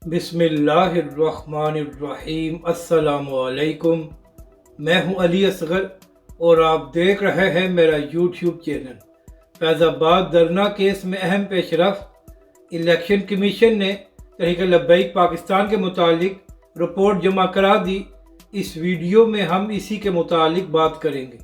बिस्मिल्लाहिर्रहमानिर्रहीम। अस्सलाम वालेकुम। मैं हूं अली असगर और आप देख रहे हैं मेरा यूट्यूब चैनल। फैज़ाबाद धरना केस में अहम पेशरफ। इलेक्शन कमीशन ने तहरीक लब्बैक पाकिस्तान के मुतालिक रिपोर्ट जमा करा दी। इस वीडियो में हम इसी के मुतालिक बात करेंगे।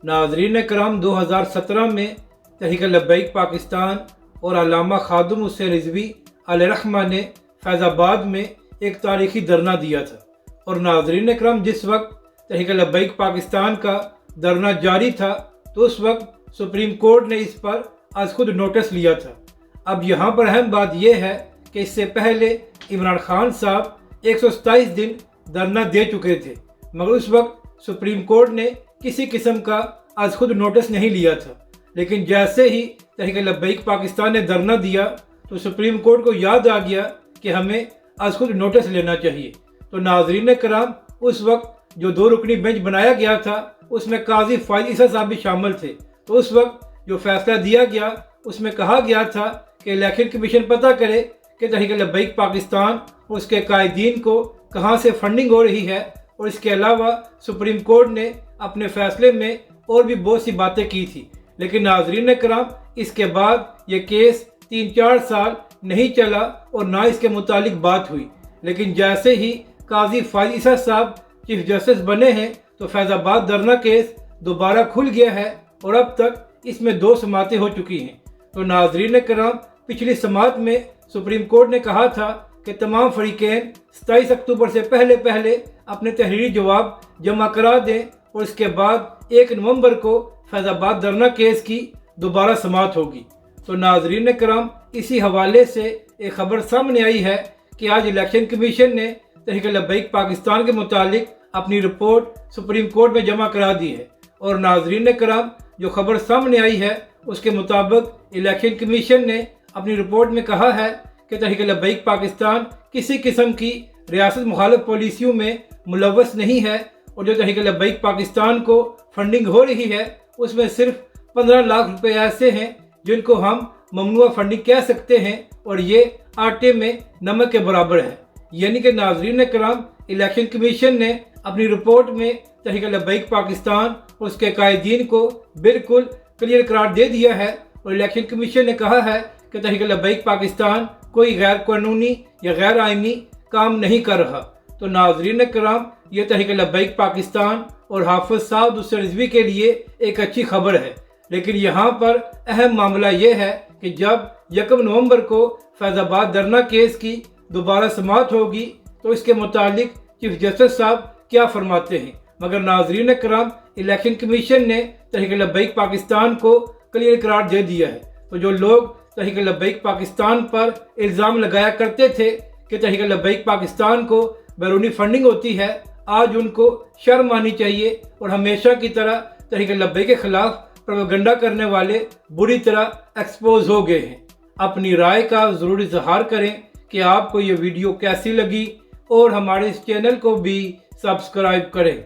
नाज़रीन कराम, 2017 में तहरीक लब्बैक पाकिस्तान और अल्लामा खादिम हुसैन रिजवी अलैहिर्रहमा ने फैज़ाबाद में एक तारीखी धरना दिया था। और नाज़रीन कराम, जिस वक्त तहरीक लब्बैक पाकिस्तान का धरना जारी था तो उस वक्त सुप्रीम कोर्ट ने इस पर आज खुद नोटिस लिया था। अब यहाँ पर अहम बात यह है कि इससे पहले इमरान खान साहब 127 दिन धरना दे चुके थे, मगर उस वक्त सुप्रीम कोर्ट ने किसी किस्म का आज खुद नोटिस नहीं लिया था। लेकिन जैसे ही तहरीक लब्बैक पाकिस्तान ने धरना दिया तो सुप्रीम कोर्ट को याद आ गया कि हमें आज खुद नोटिस लेना चाहिए। तो नाज़रीन कराम, उस वक्त जो 2 रुकनी बेंच बनाया गया था उसमें काजी फाइज ईसा साहब भी शामिल थे। तो उस वक्त जो फैसला दिया गया उसमें कहा गया था कि इलेक्शन कमीशन पता करे कि तहरीक लब्बैक पाकिस्तान और उसके कायदीन को कहाँ से फंडिंग हो रही है। और इसके अलावा सुप्रीम कोर्ट ने अपने फैसले में और भी बहुत सी बातें की थी। लेकिन नाज़रीन कराम, इसके बाद ये केस 3-4 साल नहीं चला और ना इसके मुतालिक बात हुई। लेकिन जैसे ही काजी फाइज ईसा साहब चीफ जस्टिस बने हैं तो फैज़ाबाद धरना केस दोबारा खुल गया है और अब तक इसमें 2 समातें हो चुकी हैं। तो नाज़रीन कराम, पिछली समात में सुप्रीम कोर्ट ने कहा था कि तमाम फरीकैन 27 अक्टूबर से पहले पहले अपने तहरीरी जवाब जमा करा दें और इसके बाद 1 नवंबर को फैज़ाबाद धरना केस की दोबारा समात होगी। तो नाज़रीन कराम, इसी हवाले से एक खबर सामने आई है कि आज इलेक्शन कमीशन ने तहरीक लब्बैक पाकिस्तान के मुतालिक अपनी रिपोर्ट सुप्रीम कोर्ट में जमा करा दी है। और नाज़रीन कराम, जो खबर सामने आई है उसके मुताबिक इलेक्शन कमीशन ने अपनी रिपोर्ट में कहा है कि तहरीक लब्बैक पाकिस्तान किसी किस्म की रियासत मुखालिफ पॉलिसियों में मुलव्वस नहीं है। और जो तहरीक लब्बैक पाकिस्तान को फंडिंग हो रही है उसमें सिर्फ 15 लाख रुपए ऐसे हैं जिनको हम ममनुआ फंडिंग कह सकते हैं और ये आटे में नमक के बराबर है। यानी कि नाज़रीन कराम, इलेक्शन कमीशन ने अपनी रिपोर्ट में तहरीक लब्बैक पाकिस्तान और उसके कायदीन को बिल्कुल क्लियर करार दे दिया है। और इलेक्शन कमीशन ने कहा है कि तहरीक लब्बैक पाकिस्तान कोई गैर कानूनी या गैर आइनी काम नहीं कर रहा। तो नाज़रीन कराम, ये तहरीक लब्बैक पाकिस्तान और हाफिज साद हुसैन रिजवी के लिए एक अच्छी खबर है। लेकिन यहाँ पर अहम मामला ये है कि जब 1 नवंबर को फैज़ाबाद धरना केस की दोबारा समात होगी तो इसके मुतालिक चीफ जस्टिस साहब क्या फरमाते हैं। मगर नाज़रीन कराम, इलेक्शन कमीशन ने तहरीक लब्बैक पाकिस्तान को क्लियर करार दे दिया है। तो जो लोग तहरीक लब्बैक पाकिस्तान पर इल्ज़ाम लगाया करते थे कि तहरीक लब्बैक पाकिस्तान को बैरूनी फंडिंग होती है, आज उनको शर्म आनी चाहिए। और हमेशा की तरह तहरीक लब्बैक के खिलाफ प्रोपेगेंडा करने वाले बुरी तरह एक्सपोज हो गए हैं। अपनी राय का ज़रूर इजहार करें कि आपको ये वीडियो कैसी लगी और हमारे इस चैनल को भी सब्सक्राइब करें।